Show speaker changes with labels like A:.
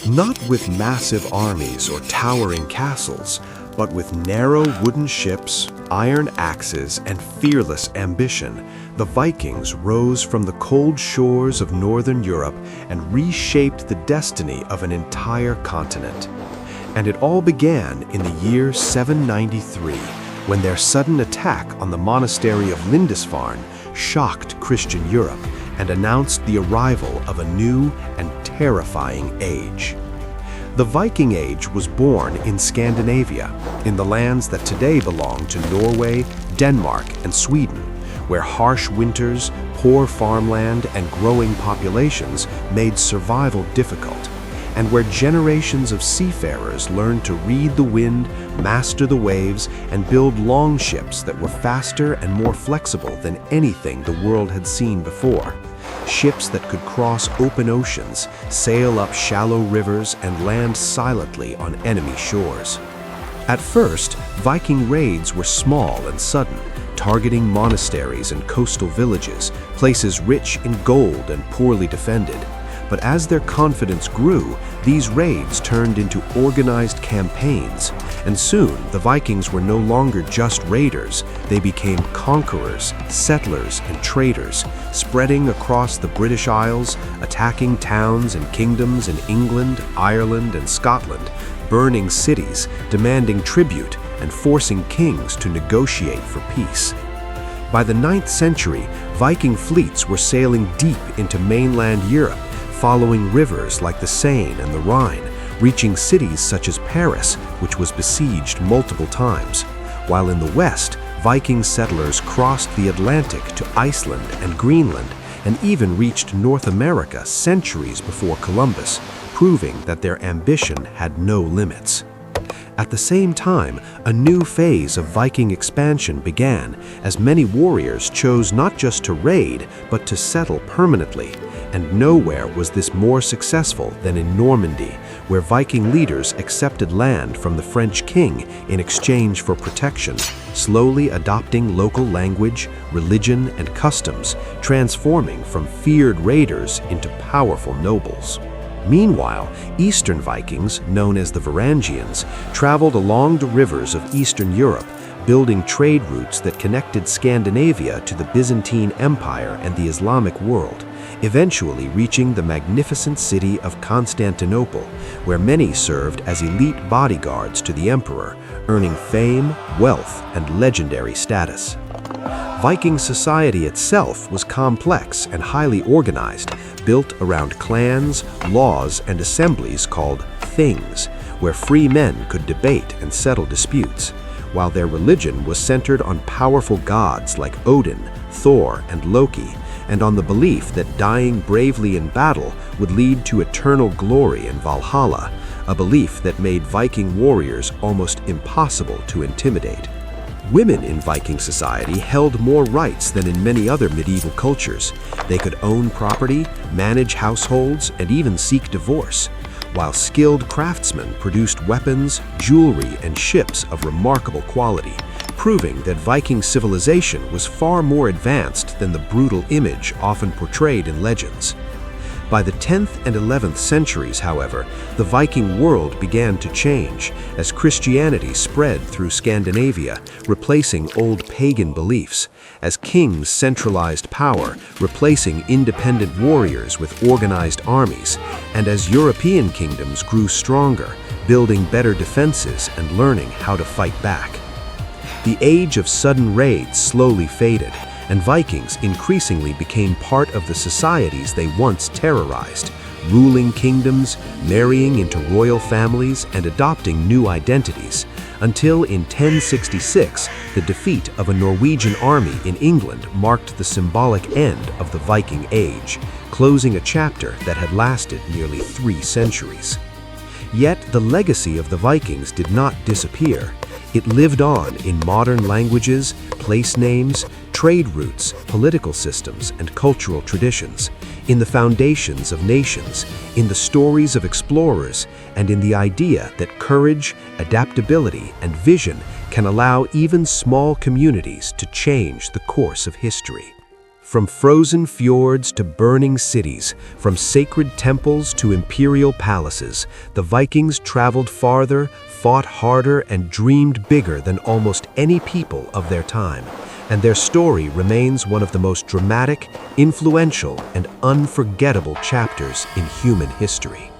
A: Not with massive armies or towering castles, but with narrow wooden ships, iron axes, and fearless ambition, the Vikings rose from the cold shores of northern Europe and reshaped the destiny of an entire continent. And it all began in the year 793, when their sudden attack on the monastery of Lindisfarne shocked Christian Europe and announced the arrival of a new and terrifying age. The Viking Age was born in Scandinavia, in the lands that today belong to Norway, Denmark, and Sweden, where harsh winters, poor farmland, and growing populations made survival difficult, and where generations of seafarers learned to read the wind, master the waves, and build longships that were faster and more flexible than anything the world had seen before. Ships that could cross open oceans, sail up shallow rivers, and land silently on enemy shores. At first, Viking raids were small and sudden, targeting monasteries and coastal villages, places rich in gold and poorly defended. But as their confidence grew, these raids turned into organized campaigns, and soon the Vikings were no longer just raiders. They became conquerors, settlers, and traders, spreading across the British Isles, attacking towns and kingdoms in England, Ireland, and Scotland, burning cities, demanding tribute, and forcing kings to negotiate for peace. By the 9th century, Viking fleets were sailing deep into mainland Europe, following rivers like the Seine and the Rhine, reaching cities such as Paris, which was besieged multiple times. While in the west, Viking settlers crossed the Atlantic to Iceland and Greenland, and even reached North America centuries before Columbus, proving that their ambition had no limits. At the same time, a new phase of Viking expansion began, as many warriors chose not just to raid, but to settle permanently. And nowhere was this more successful than in Normandy, where Viking leaders accepted land from the French king in exchange for protection, slowly adopting local language, religion, and customs, transforming from feared raiders into powerful nobles. Meanwhile, Eastern Vikings, known as the Varangians, traveled along the rivers of Eastern Europe, building trade routes that connected Scandinavia to the Byzantine Empire and the Islamic world, eventually reaching the magnificent city of Constantinople, where many served as elite bodyguards to the emperor, earning fame, wealth, and legendary status. Viking society itself was complex and highly organized, built around clans, laws, and assemblies called things, where free men could debate and settle disputes, while their religion was centered on powerful gods like Odin, Thor, and Loki, and on the belief that dying bravely in battle would lead to eternal glory in Valhalla, a belief that made Viking warriors almost impossible to intimidate. Women in Viking society held more rights than in many other medieval cultures. They could own property, manage households, and even seek divorce, while skilled craftsmen produced weapons, jewelry, and ships of remarkable quality, proving that Viking civilization was far more advanced than the brutal image often portrayed in legends. By the 10th and 11th centuries, however, the Viking world began to change as Christianity spread through Scandinavia, replacing old pagan beliefs, as kings centralized power, replacing independent warriors with organized armies, and as European kingdoms grew stronger, building better defenses and learning how to fight back. The age of sudden raids slowly faded, and Vikings increasingly became part of the societies they once terrorized, ruling kingdoms, marrying into royal families, and adopting new identities, until in 1066, the defeat of a Norwegian army in England marked the symbolic end of the Viking Age, closing a chapter that had lasted nearly 3 centuries. Yet the legacy of the Vikings did not disappear. It lived on in modern languages, place names, trade routes, political systems, and cultural traditions, in the foundations of nations, in the stories of explorers, and in the idea that courage, adaptability, and vision can allow even small communities to change the course of history. From frozen fjords to burning cities, from sacred temples to imperial palaces, the Vikings traveled farther, fought harder, and dreamed bigger than almost any people of their time. And their story remains one of the most dramatic, influential, and unforgettable chapters in human history.